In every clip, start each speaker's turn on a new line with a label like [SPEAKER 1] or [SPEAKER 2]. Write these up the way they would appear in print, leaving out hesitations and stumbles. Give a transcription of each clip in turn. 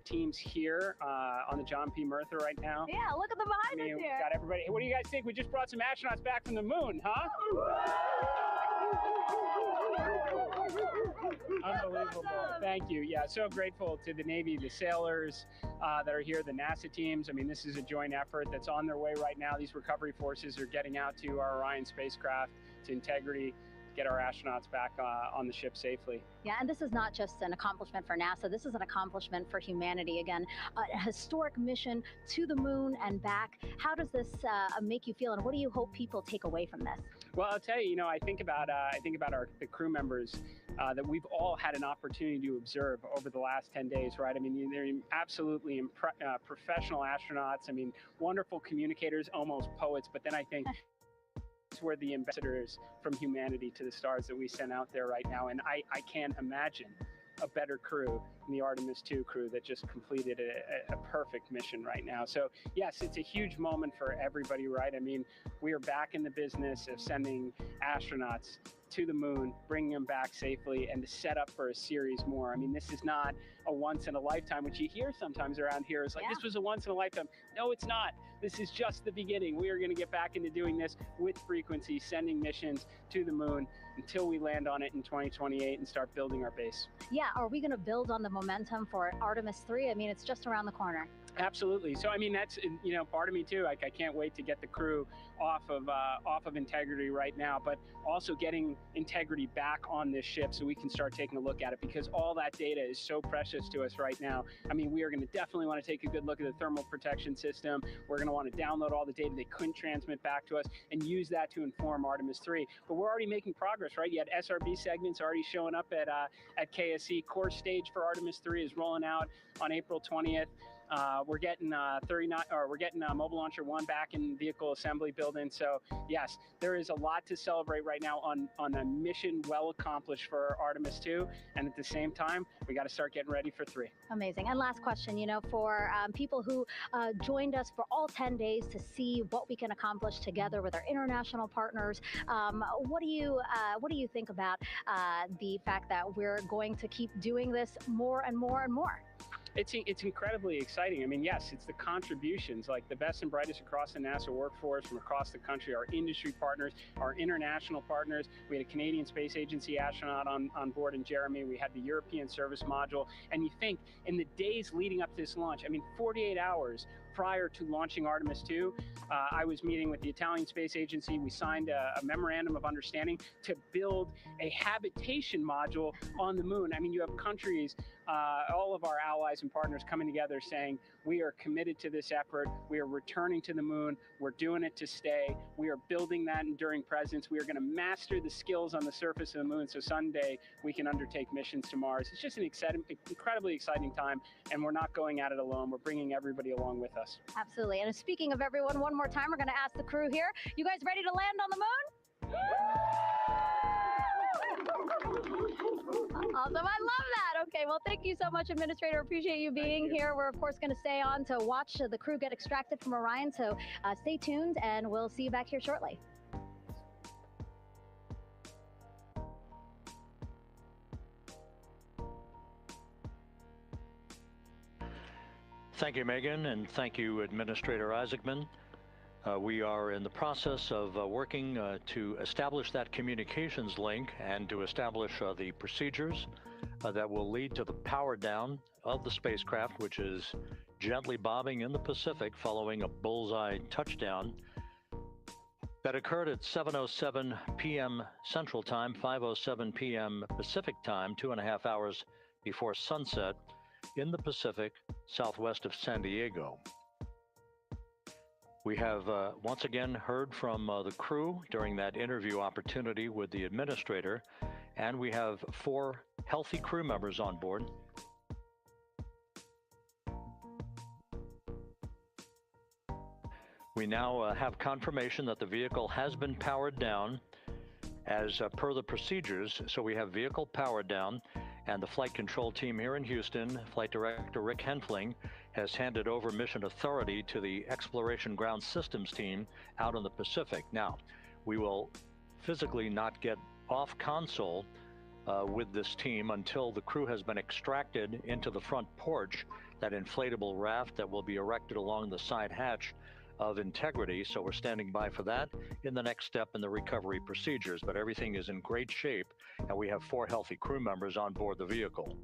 [SPEAKER 1] team's here on the John P. Murtha right now.
[SPEAKER 2] Yeah, look at them behind us here.
[SPEAKER 1] Got everybody. What do you guys think? We just brought some astronauts back from the moon, huh? Unbelievable.
[SPEAKER 2] Awesome.
[SPEAKER 1] Thank you. Yeah, so grateful to the Navy, the sailors that are here, the NASA teams. I mean, this is a joint effort that's on their way right now. These recovery forces are getting out to our Orion spacecraft, to Integrity, get our astronauts back on the ship safely.
[SPEAKER 2] Yeah, and this is not just an accomplishment for NASA. This is an accomplishment for humanity. Again, a historic mission to the moon and back. How does this make you feel, and what do you hope people take away from this?
[SPEAKER 1] Well, I'll tell you, I think about the crew members that we've all had an opportunity to observe over the last 10 days, right? I mean, they're absolutely professional astronauts. I mean, wonderful communicators, almost poets. But then I think we're the ambassadors from humanity to the stars that we send out there right now. And I can't imagine a better crew than the Artemis II crew that just completed a perfect mission right now. So yes, it's a huge moment for everybody, right? I mean, we are back in the business of sending astronauts to the moon, bringing them back safely, and to set up for a series more. I mean, this is not a once in a lifetime, which you hear sometimes around here. It's like, this was a once in a lifetime. No, it's not. This is just the beginning. We are going to get back into doing this with frequency, sending missions to the moon until we land on it in 2028 and start building our base.
[SPEAKER 2] Yeah, are we going to build on the momentum for Artemis 3? I mean, it's just around the corner.
[SPEAKER 1] Absolutely. So, I mean, that's, part of me too. Like, I can't wait to get the crew off of Integrity right now, but also getting Integrity back on this ship so we can start taking a look at it, because all that data is so precious to us right now. I mean, we are going to definitely want to take a good look at the thermal protection system. We're going to want to download all the data they couldn't transmit back to us and use that to inform Artemis 3. But we're already making progress, right? You had SRB segments already showing up at KSC. Core stage for Artemis 3 is rolling out on April 20th. We're getting Mobile Launcher 1 back in vehicle assembly building. So yes, there is a lot to celebrate right now on a mission well accomplished for Artemis 2, and at the same time, we got to start getting ready for 3.
[SPEAKER 2] Amazing. And last question, for people who joined us for all 10 days to see what we can accomplish together with our international partners, what do you think about the fact that we're going to keep doing this more and more and more?
[SPEAKER 1] It's incredibly exciting. I mean, yes, it's the contributions, like the best and brightest across the NASA workforce from across the country, our industry partners, our international partners. We had a Canadian Space Agency astronaut on board in Jeremy. We had the European Service Module. And you think in the days leading up to this launch, I mean, 48 hours prior to launching Artemis 2, I was meeting with the Italian Space Agency. We signed a memorandum of understanding to build a habitation module on the moon. I mean, you have countries, all of our allies and partners coming together saying, we are committed to this effort. We are returning to the moon. We're doing it to stay. We are building that enduring presence. We are going to master the skills on the surface of the moon so someday we can undertake missions to Mars. It's just an incredibly exciting time, and we're not going at it alone. We're bringing everybody along with us.
[SPEAKER 2] Absolutely. And speaking of everyone, one more time, we're going to ask the crew here, you guys ready to land on the moon? Awesome. I love that. Okay, well, thank you so much, Administrator. Appreciate you being here. We're, of course, going to stay on to watch the crew get extracted from Orion, so stay tuned, and we'll see you back here shortly.
[SPEAKER 3] Thank you, Megan, and thank you, Administrator Isaacman. We are in the process of working to establish that communications link and to establish the procedures that will lead to the power down of the spacecraft, which is gently bobbing in the Pacific following a bullseye touchdown that occurred at 7:07 p.m. Central Time, 5:07 p.m. Pacific Time, 2.5 hours before sunset in the Pacific, southwest of San Diego. We have once again heard from the crew during that interview opportunity with the administrator, and we have 4 healthy crew members on board. We now have confirmation that the vehicle has been powered down as per the procedures. So we have vehicle powered down, and the flight control team here in Houston, Flight Director Rick Henfling, has handed over mission authority to the Exploration Ground Systems team out in the Pacific. Now, we will physically not get off console with this team until the crew has been extracted into the front porch, that inflatable raft that will be erected along the side hatch of Integrity. So we're standing by for that in the next step in the recovery procedures. But everything is in great shape, and we have 4 healthy crew members on board the vehicle.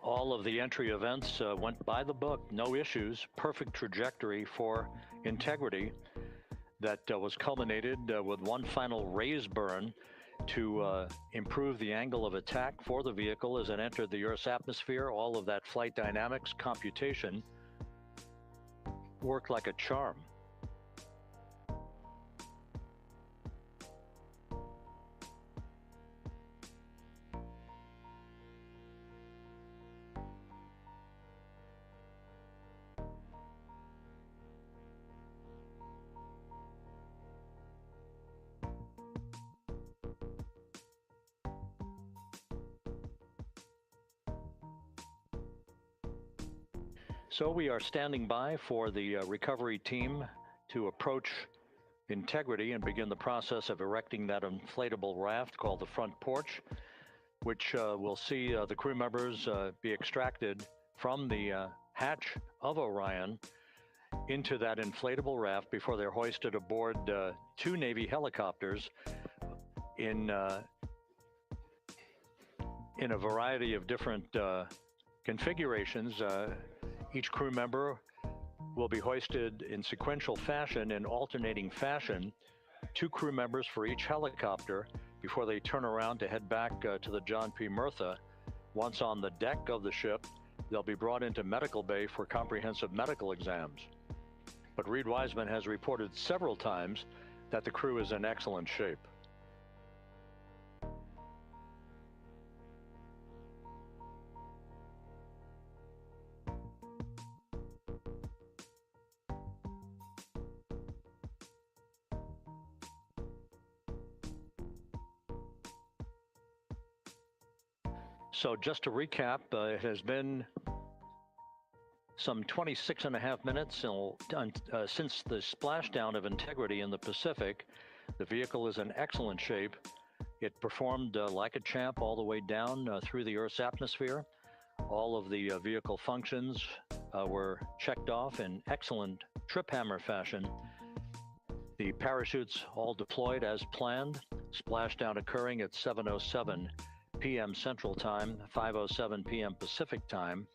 [SPEAKER 3] All of the entry events went by the book, no issues, perfect trajectory for Integrity that was culminated with one final raise burn to improve the angle of attack for the vehicle as it entered the Earth's atmosphere. All of that flight dynamics computation worked like a charm. So we are standing by for the recovery team to approach Integrity and begin the process of erecting that inflatable raft called the front porch, which will see the crew members be extracted from the hatch of Orion into that inflatable raft before they're hoisted aboard 2 Navy helicopters in a variety of different configurations. Each crew member will be hoisted in sequential fashion, in alternating fashion, 2 crew members for each helicopter before they turn around to head back to the John P. Murtha. Once on the deck of the ship, they'll be brought into medical bay for comprehensive medical exams. But Reed Wiseman has reported several times that the crew is in excellent shape. So just to recap, it has been some 26.5 minutes since the splashdown of Integrity in the Pacific. The vehicle is in excellent shape. It performed like a champ all the way down through the Earth's atmosphere. All of the vehicle functions were checked off in excellent trip hammer fashion. The parachutes all deployed as planned, splashdown occurring at 7:07 p.m. Central Time, 5:07 p.m. Pacific Time.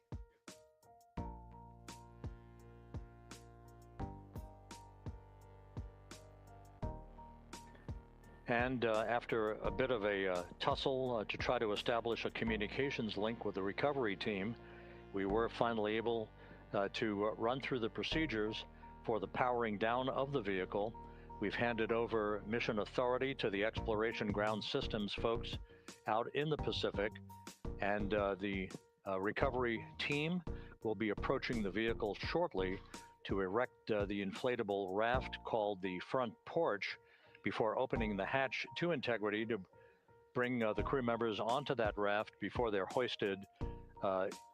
[SPEAKER 3] And after a bit of a tussle to try to establish a communications link with the recovery team, we were finally able to run through the procedures for the powering down of the vehicle. We've handed over mission authority to the Exploration Ground Systems folks out in the Pacific, and the recovery team will be approaching the vehicle shortly to erect the inflatable raft called the front porch before opening the hatch to Integrity to bring the crew members onto that raft before they're hoisted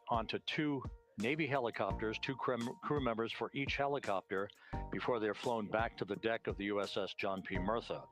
[SPEAKER 3] onto 2 Navy helicopters, 2 crew members for each helicopter, before they're flown back to the deck of the USS John P. Murtha.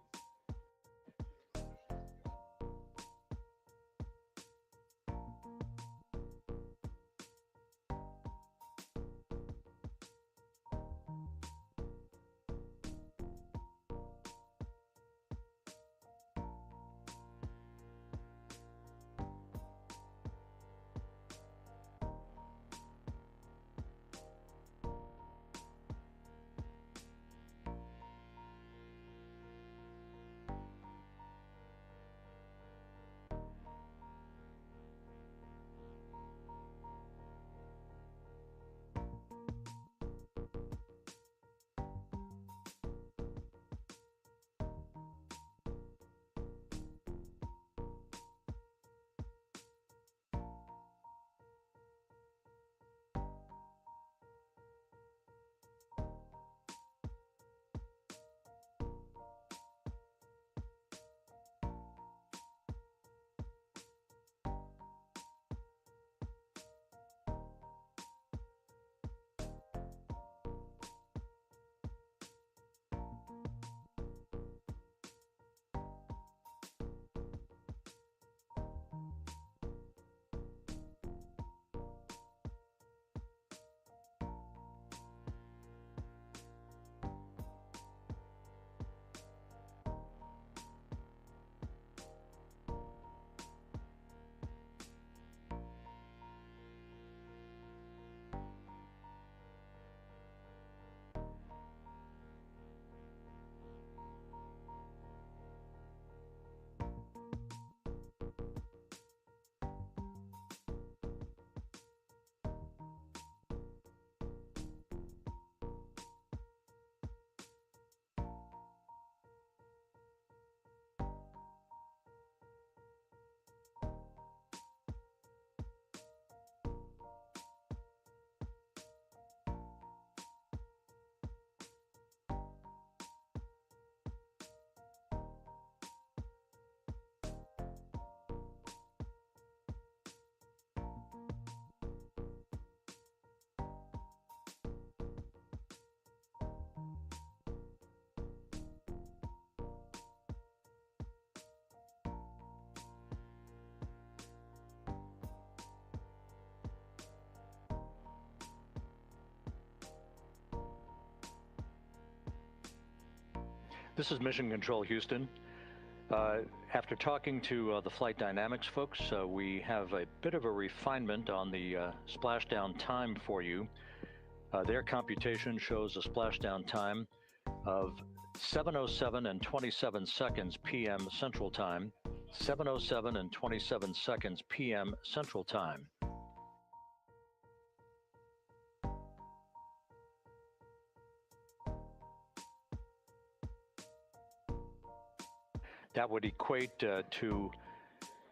[SPEAKER 3] This is Mission Control Houston. After talking to the flight dynamics folks, we have a bit of a refinement on the splashdown time for you. Their computation shows a splashdown time of 7:07 and 27 seconds p.m. Central Time, 7:07 and 27 seconds p.m. Central Time. That would equate to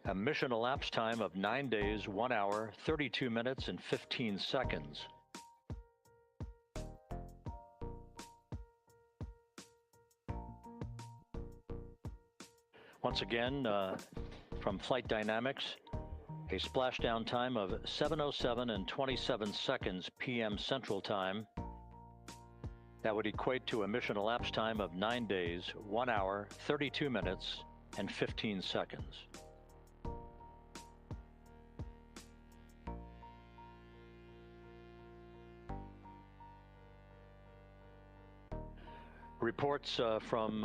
[SPEAKER 3] a mission elapsed time of 9 days, 1 hour, 32 minutes, and 15 seconds. Once again, from Flight Dynamics, a splashdown time of 7:07 and 27 seconds p.m. Central Time. That would equate to a mission elapsed time of 9 days, 1 hour, 32 minutes, and 15 seconds. Reports from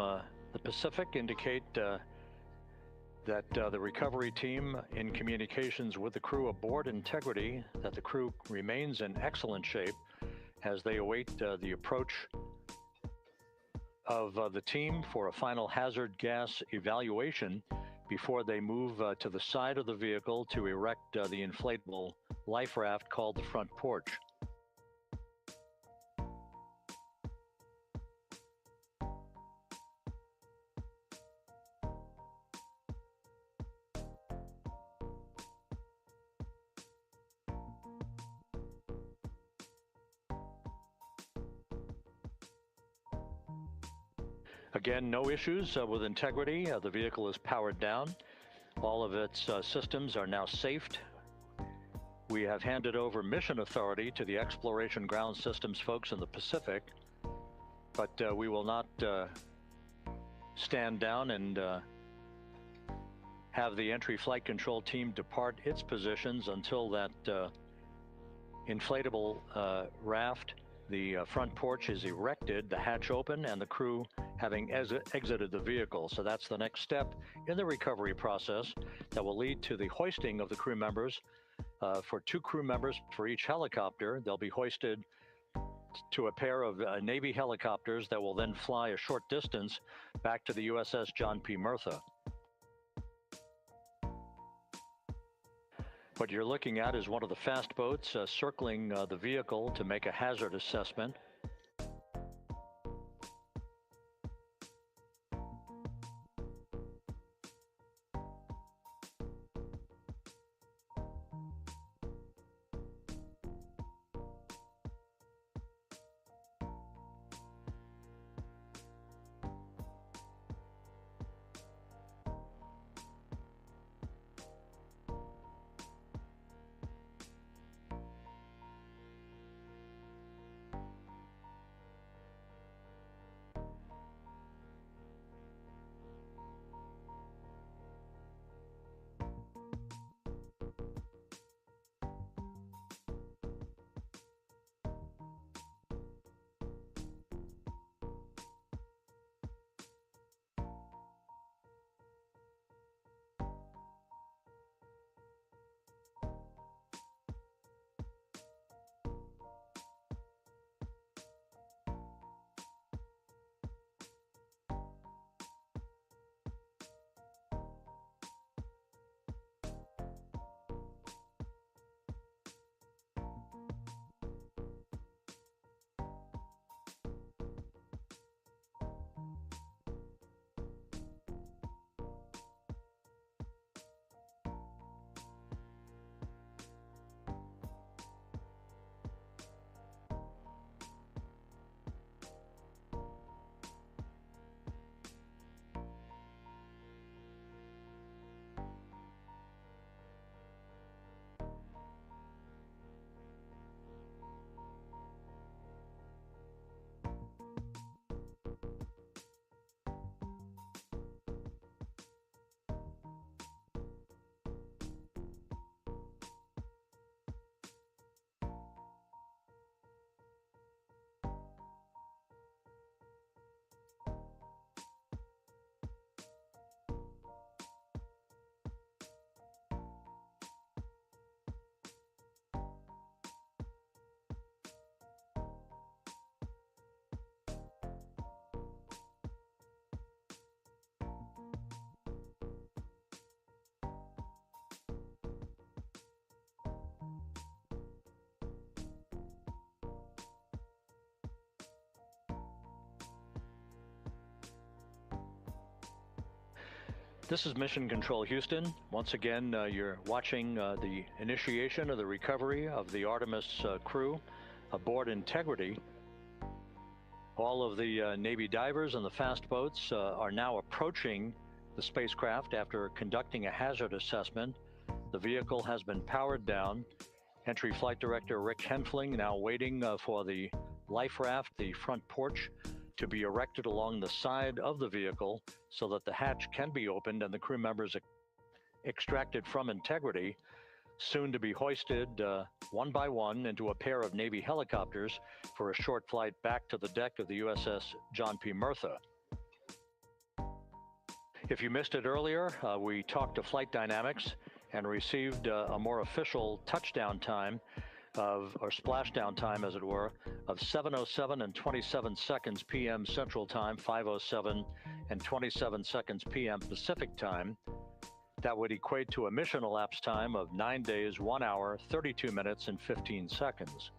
[SPEAKER 3] the Pacific indicate that the recovery team in communications with the crew aboard Integrity, that the crew remains in excellent shape as they await the approach of the team for a final hazard gas evaluation before they move to the side of the vehicle to erect the inflatable life raft called the front porch. Again, no issues with Integrity. The vehicle is powered down. All of its systems are now safed. We have handed over mission authority to the Exploration Ground Systems folks in the Pacific, but we will not stand down and have the entry flight control team depart its positions until that inflatable raft, the front porch, is erected, the hatch open, and the crew having exited the vehicle. So that's the next step in the recovery process that will lead to the hoisting of the crew members. For 2 crew members for each helicopter, they'll be hoisted to a pair of Navy helicopters that will then fly a short distance back to the USS John P. Murtha. What you're looking at is one of the fast boats circling the vehicle to make a hazard assessment. This is Mission Control Houston. Once again, you're watching the initiation of the recovery of the Artemis crew aboard Integrity. All of the Navy divers and the fast boats are now approaching the spacecraft after conducting a hazard assessment. The vehicle has been powered down. Entry Flight Director Rick Henfling now waiting for the life raft, the front porch, to be erected along the side of the vehicle so that the hatch can be opened and the crew members extracted from Integrity, soon to be hoisted one by one into a pair of Navy helicopters for a short flight back to the deck of the USS John P. Murtha. If you missed it earlier, we talked to Flight Dynamics and received a more official touchdown time or splashdown time, as it were, of 7:07 and 27 seconds p.m. Central Time, 5:07 and 27 seconds p.m. Pacific Time. That would equate to a mission elapsed time of 9 days, 1 hour, 32 minutes, and 15 seconds.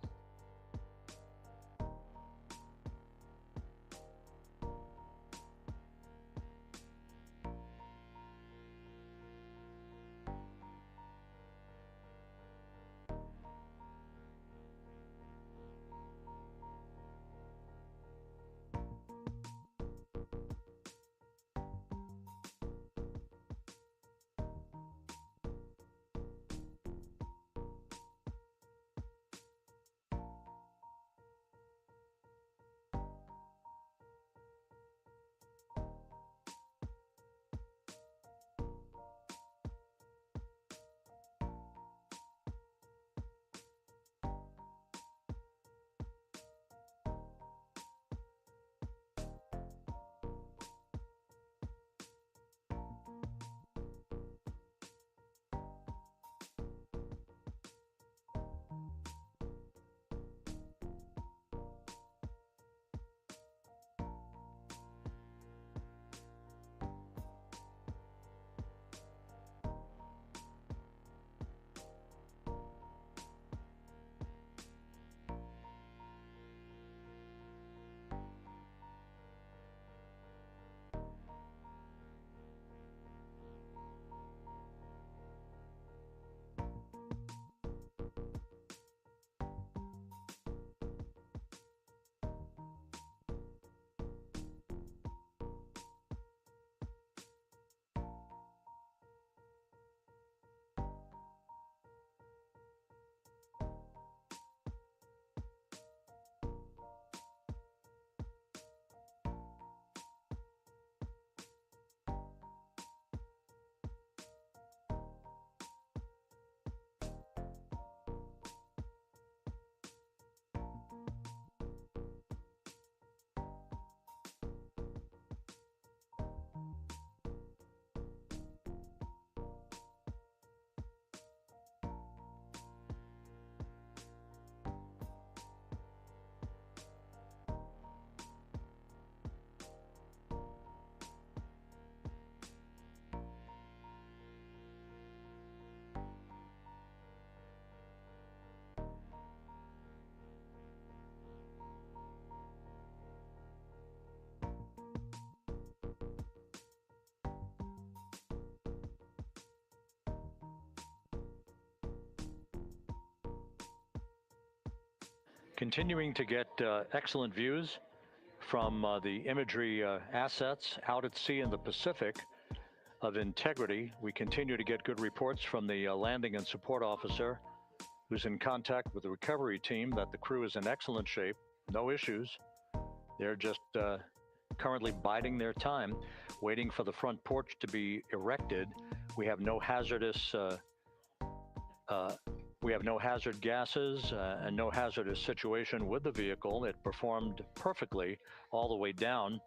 [SPEAKER 3] Continuing to get excellent views from the imagery assets out at sea in the Pacific of Integrity. We continue to get good reports from the landing and support officer who's in contact with the recovery team that the crew is in excellent shape, no issues. They're just currently biding their time, waiting for the front porch to be erected. We have no hazardous hazard gases and no hazardous situation with the vehicle. It performed perfectly all the way down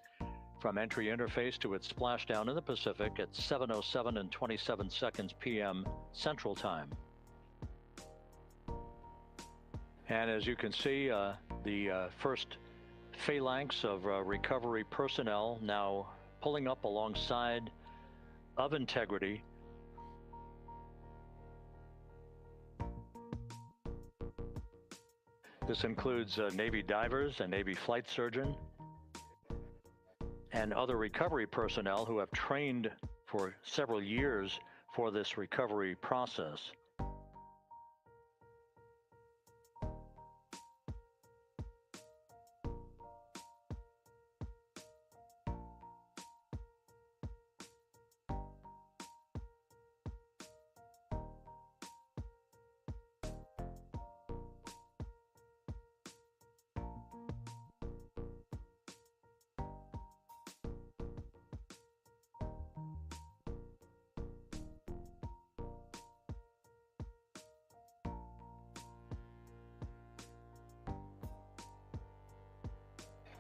[SPEAKER 3] from entry interface to its splashdown in the Pacific at 7:07 and 27 seconds p.m. Central Time. And as you can see, the first phalanx of recovery personnel now pulling up alongside of Integrity. This includes Navy divers, a Navy flight surgeon, and other recovery personnel who have trained for several years for this recovery process.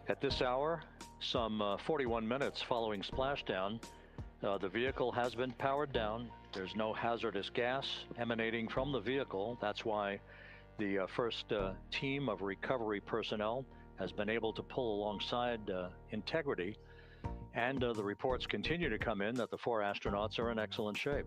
[SPEAKER 3] At this hour, some 41 minutes following splashdown, the vehicle has been powered down. There's no hazardous gas emanating from the vehicle. That's why the first team of recovery personnel has been able to pull alongside Integrity. And the reports continue to come in that the 4 astronauts are in excellent shape.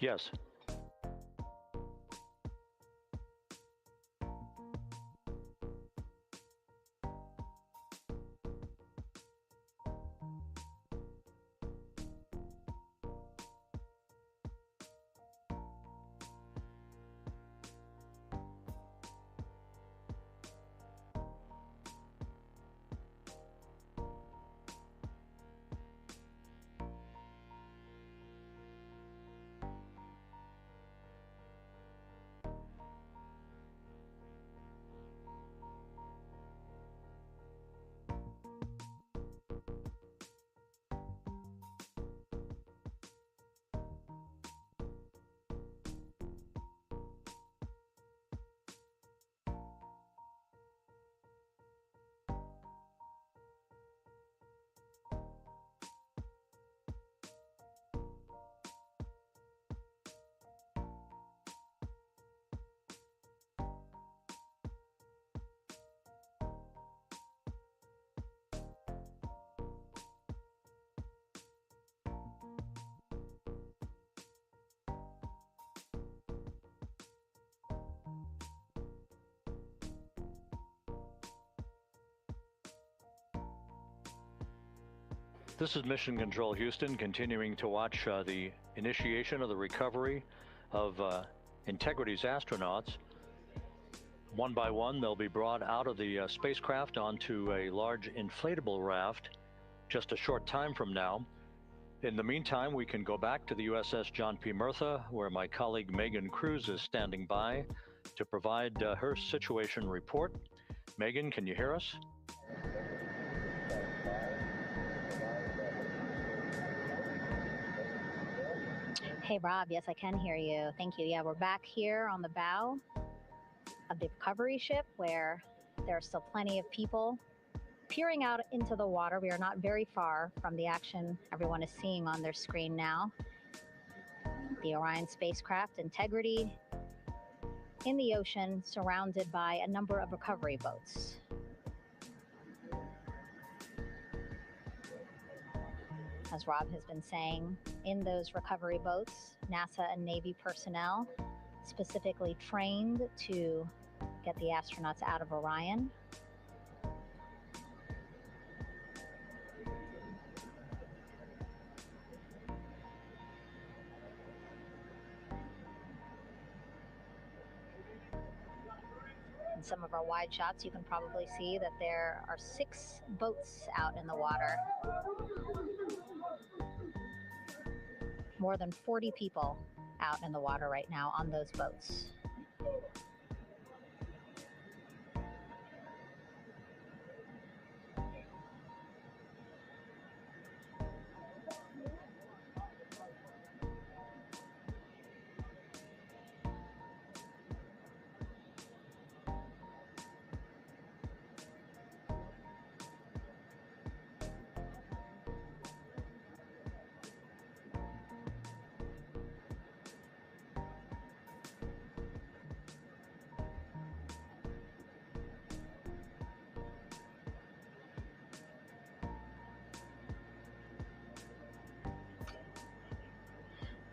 [SPEAKER 3] Yes. This is Mission Control Houston, continuing to watch the initiation of the recovery of Integrity's astronauts. One by one, they'll be brought out of the spacecraft onto a large inflatable raft just a short time from now. In the meantime, we can go back to the USS John P. Murtha, where my colleague Megan Cruz is standing by to provide her situation report. Megan, can you hear us?
[SPEAKER 2] Hey, Rob. Yes, I can hear you. Thank you. Yeah, we're back here on the bow of the recovery ship where there are still plenty of people peering out into the water. We are not very far from the action everyone is seeing on their screen now. The Orion spacecraft, Integrity, in the ocean, surrounded by a number of recovery boats. As Rob has been saying, in those recovery boats, NASA and Navy personnel specifically trained to get the astronauts out of Orion. In some of our wide shots, you can probably see that there are 6 boats out in the water. More than 40 people out in the water right now on those boats.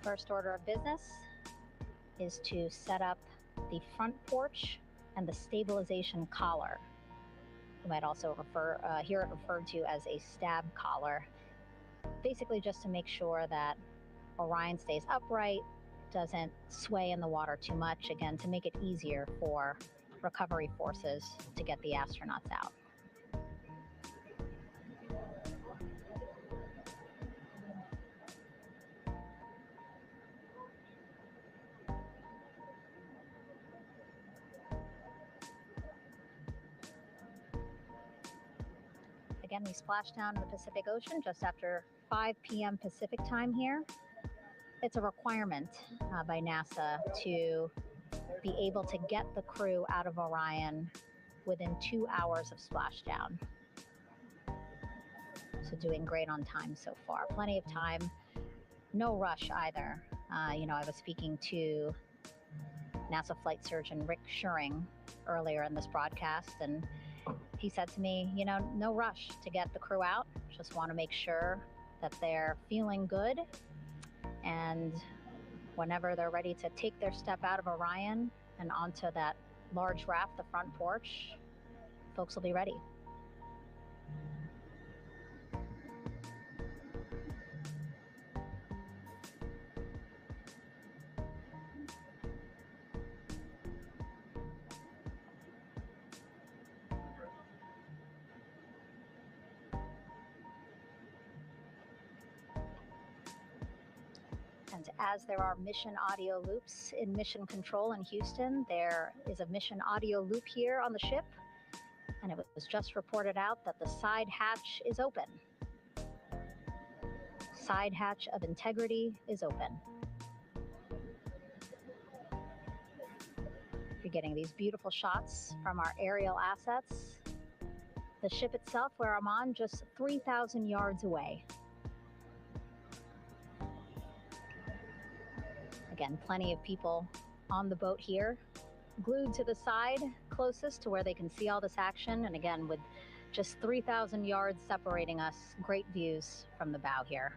[SPEAKER 2] first order of business is to set up the front porch and the stabilization collar. You might also hear it referred to as a stab collar. Basically just to make sure that Orion stays upright, doesn't sway in the water too much, again, to make it easier for recovery forces to get the astronauts out. Again, we splashed down in the Pacific Ocean just after 5 p.m. Pacific time here. It's a requirement by NASA to be able to get the crew out of Orion within 2 hours of splashdown. So doing great on time so far. Plenty of time, no rush either. I was speaking to NASA flight surgeon Rick Schuring earlier in this broadcast, and he said to me, no rush to get the crew out. Just want to make sure that they're feeling good. And whenever they're ready to take their step out of Orion and onto that large raft, the front porch, folks will be ready. And as there are mission audio loops in Mission Control in Houston, there is a mission audio loop here on the ship, and it was just reported out that the side hatch is open. Side hatch of integrity is open. You're getting these beautiful shots from our aerial assets. The ship itself, where I'm on, just 3,000 yards away. Again, plenty of people on the boat here, glued to the side closest to where they can see all this action. And again, with just 3,000 yards separating us, great views from the bow here.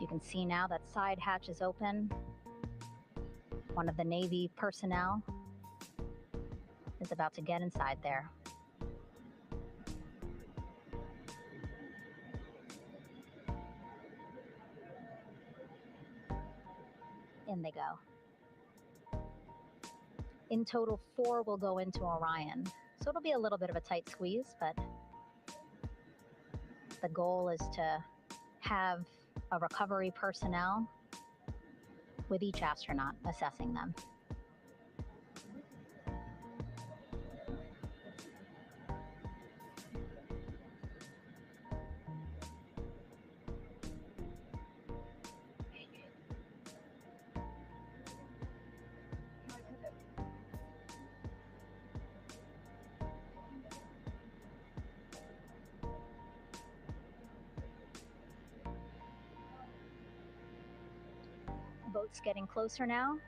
[SPEAKER 2] You can see now that side hatch is open. One of the Navy personnel is about to get inside there. In they go. In total, 4 will go into Orion. So it'll be a little bit of a tight squeeze, but the goal is to have a recovery personnel with each astronaut assessing them. Boat's getting closer now.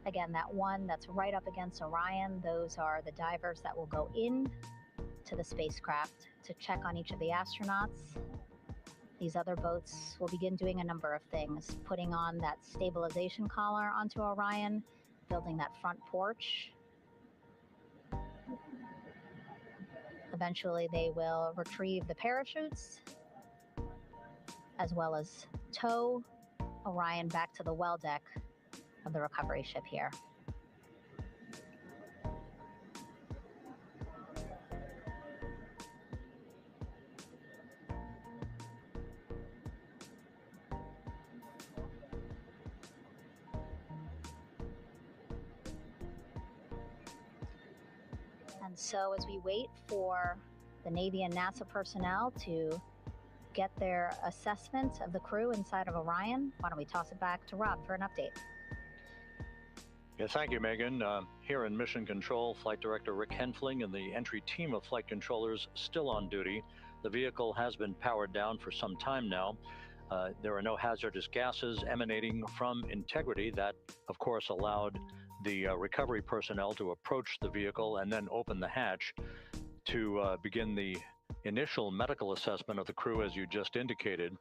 [SPEAKER 2] Again, that one that's right up against Orion, those are the divers that will go in to the spacecraft to check on each of the astronauts. These other boats will begin doing a number of things, putting on that stabilization collar onto Orion, building that front porch. Eventually, they will retrieve the parachutes, as well as tow Orion back to the well deck of the recovery ship here. And so as we wait for the Navy and NASA personnel to get their assessment of the crew inside of Orion, why don't we toss it back to Rob for an update?
[SPEAKER 3] Yeah, thank you, Megan. Here in Mission Control, Flight Director Rick Henfling and the entry team of flight controllers still on duty. The vehicle has been powered down for some time now. There are no hazardous gases emanating from integrity. That, of course, allowed the recovery personnel to approach the vehicle and then open the hatch to begin the initial medical assessment of the crew, as you just indicated.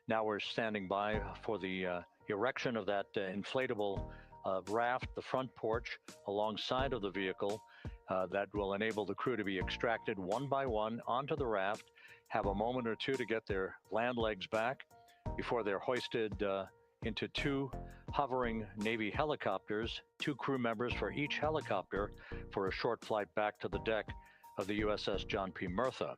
[SPEAKER 3] Now we're standing by for the erection of that inflatable raft, the front porch, alongside of the vehicle that will enable the crew to be extracted one by one onto the raft, have a moment or two to get their land legs back before they're hoisted into two hovering Navy helicopters, 2 crew members for each helicopter, for a short flight back to the deck of the USS John P. Murtha.